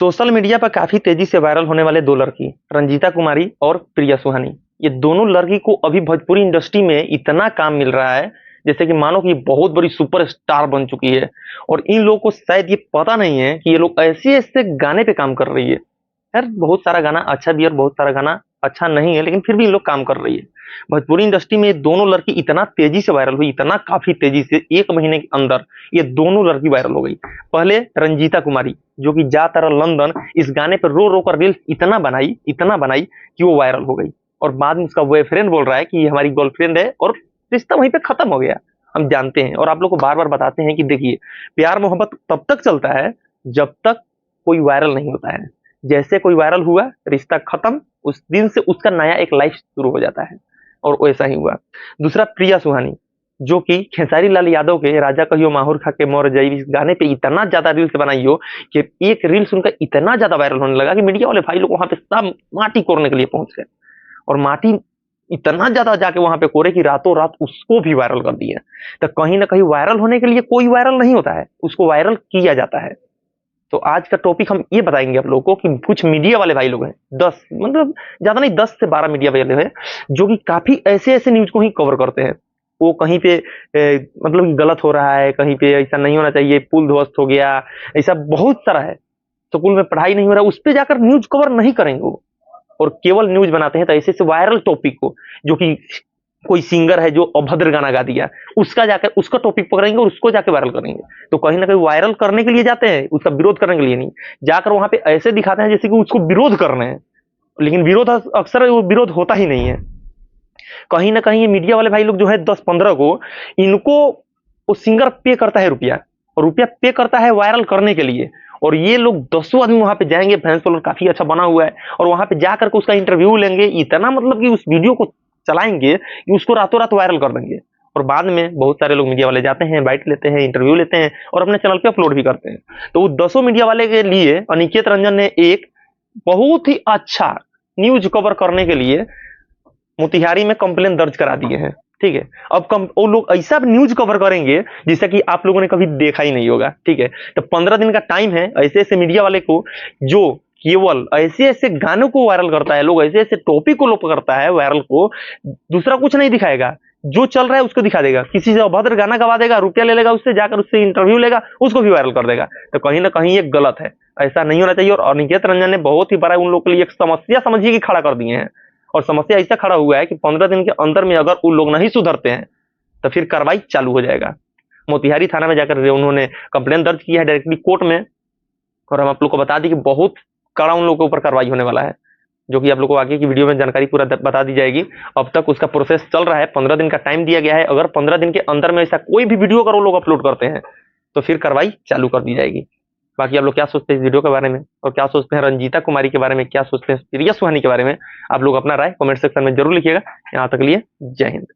Social media पर काफी तेजी से वायरल होने वाले दो लड़की रंजीता कुमारी और प्रिया सुहानी, ये दोनों लड़की को अभी भोजपुरी इंडस्ट्री में इतना काम मिल रहा है जैसे कि मानो कि ये बहुत बड़ी सुपर स्टार बन चुकी है। और इन लोगों को शायद ये पता नहीं है कि ये लोग ऐसे ऐसे गाने पे काम कर रही है। यार बहुत सारा गाना अच्छा भी है और बहुत सारा गाना अच्छा नहीं है, लेकिन फिर भी इन लोग काम कर रही है। भोजपुरी इंडस्ट्री में ये दोनों लड़की इतना तेजी से वायरल हुई, इतना काफी तेजी से, 1 महीने के अंदर ये दोनों लड़की वायरल हो गई। पहले रंजीता कुमारी, जो कि जा तारा लंदन, इस गाने पर रो रो कर रील्स इतना बनाई कि वो वायरल हो गई। और बाद में उसका बॉयफ्रेंड बोल रहा है कि ये हमारी गर्लफ्रेंड है और रिश्ता वहीं पे खत्म हो गया। हम जानते हैं और आप लोग को बार बार बताते हैं कि देखिए, प्यार मोहब्बत तब तक चलता है जब तक कोई वायरल नहीं होता है। जैसे कोई वायरल हुआ, रिश्ता खत्म, उस दिन से उसका नया एक लाइफ शुरू हो जाता है। और वैसा ही हुआ। दूसरा प्रिया सुहानी, जो कि खेसारी लाल यादव के राजा कहियो माहौर खा के मोर जाई इस गाने पे इतना ज्यादा रील्स बनाई हो कि एक रील्स उनका इतना ज्यादा वायरल होने लगा कि मीडिया वाले भाई लोग वहां पे सब माटी कोरने के लिए पहुंच गए। और माटी इतना ज्यादा जाके वहां पे कोरे कि रातों रात उसको भी वायरल कर दिया। तो कहीं ना कहीं वायरल होने के लिए कोई वायरल नहीं होता है, उसको वायरल किया जाता है। तो आज का टॉपिक हम ये बताएंगे आप लोगों को कि कुछ मीडिया वाले भाई लोग हैं, 10 मतलब ज्यादा नहीं, 10 से 12 मीडिया वाले हैं जो कि काफी ऐसे ऐसे न्यूज को ही कवर करते हैं। वो कहीं पे मतलब कि गलत हो रहा है, कहीं पे ऐसा नहीं होना चाहिए, पुल ध्वस्त हो गया, ऐसा बहुत सारा है। स्कूल में पढ़ाई नहीं हो रहा, उस पर जाकर न्यूज कवर नहीं करेंगे वो, और केवल न्यूज बनाते हैं तो ऐसे ऐसे वायरल टॉपिक को, जो कि कोई सिंगर है जो अभद्र गाना गा दिया, उसका जाकर उसका टॉपिक पकड़ेंगे और उसको जाकर वायरल करेंगे। तो कहीं ना कहीं वायरल करने के लिए जाते हैं, उसका विरोध करने के लिए नहीं। जाकर वहां पे ऐसे दिखाते हैं जैसे कि उसको विरोध कर रहे हैं, लेकिन विरोध अक्सर वो विरोध होता ही नहीं है। कहीं ना कहीं ये मीडिया वाले भाई लोग जो है 10-15 को, इनको वो सिंगर पे करता है रुपया, और रुपया पे करता है वायरल करने के लिए। और ये लोग 10 आदमी वहां पे जाएंगे, फैंस फॉलोअर काफी अच्छा बना हुआ है, और वहां पे जाकर के उसका इंटरव्यू लेंगे, इतना मतलब कि उस वीडियो को चलाएंगे कि उसको रातों रात वायरल कर देंगे। और बाद में बहुत सारे लोग मीडिया वाले जाते हैं, बाइट लेते हैं, इंटरव्यू लेते हैं और अपने चैनल पे अपलोड भी करते हैं। तो वो 10 मीडिया वाले के लिए अनिकेत रंजन ने एक बहुत ही अच्छा न्यूज कवर करने के लिए मोतिहारी में कंप्लेन दर्ज करा दिए हैं। ठीक है, अब वो लोग ऐसा न्यूज कवर करेंगे जिससे कि आप लोगों ने कभी देखा ही नहीं होगा। ठीक है, तो 15 दिन का टाइम है ऐसे ऐसे मीडिया वाले को, जो केवल ऐसे ऐसे गानों को वायरल करता है, लोग ऐसे ऐसे टॉपिक को लोग करता है वायरल को, दूसरा कुछ नहीं दिखाएगा, जो चल रहा है उसको दिखा देगा। किसी से अभद्र गाना गवा देगा, रुपया ले लेगा उससे, जाकर उससे इंटरव्यू लेगा, उसको भी वायरल कर देगा। तो कहीं ना कहीं ये गलत है, ऐसा नहीं होना चाहिए। और अनिकेत रंजन ने बहुत ही बड़ा उन लोग के लिए एक समस्या समझिए कि खड़ा कर दिए हैं। और समस्या ऐसा खड़ा हुआ है कि 15 दिन के अंदर में अगर उन लोग नहीं सुधरते हैं तो फिर कार्रवाई चालू हो जाएगा। मोतिहारी थाना में जाकर उन्होंने कंप्लेन दर्ज किया है डायरेक्टली कोर्ट में। और हम आप लोग को बता दी कि बहुत कड़ा उन लोगों के ऊपर कार्रवाई होने वाला है, जो कि आप लोग को आगे की वीडियो में जानकारी पूरा बता दी जाएगी। अब तक उसका प्रोसेस चल रहा है, 15 दिन का टाइम दिया गया है। अगर 15 दिन के अंदर में ऐसा कोई भी वीडियो अगर वो लोग अपलोड करते हैं तो फिर कार्रवाई चालू कर दी जाएगी। बाकी आप लोग क्या सोचते हैं इस वीडियो के बारे में, और क्या सोचते हैं रंजीता कुमारी के बारे में, क्या सोचते हैं प्रिया सुहानी के बारे में, आप लोग अपना राय कमेंट सेक्शन में जरूर लिखिएगा। यहाँ तक लिए जय हिंद।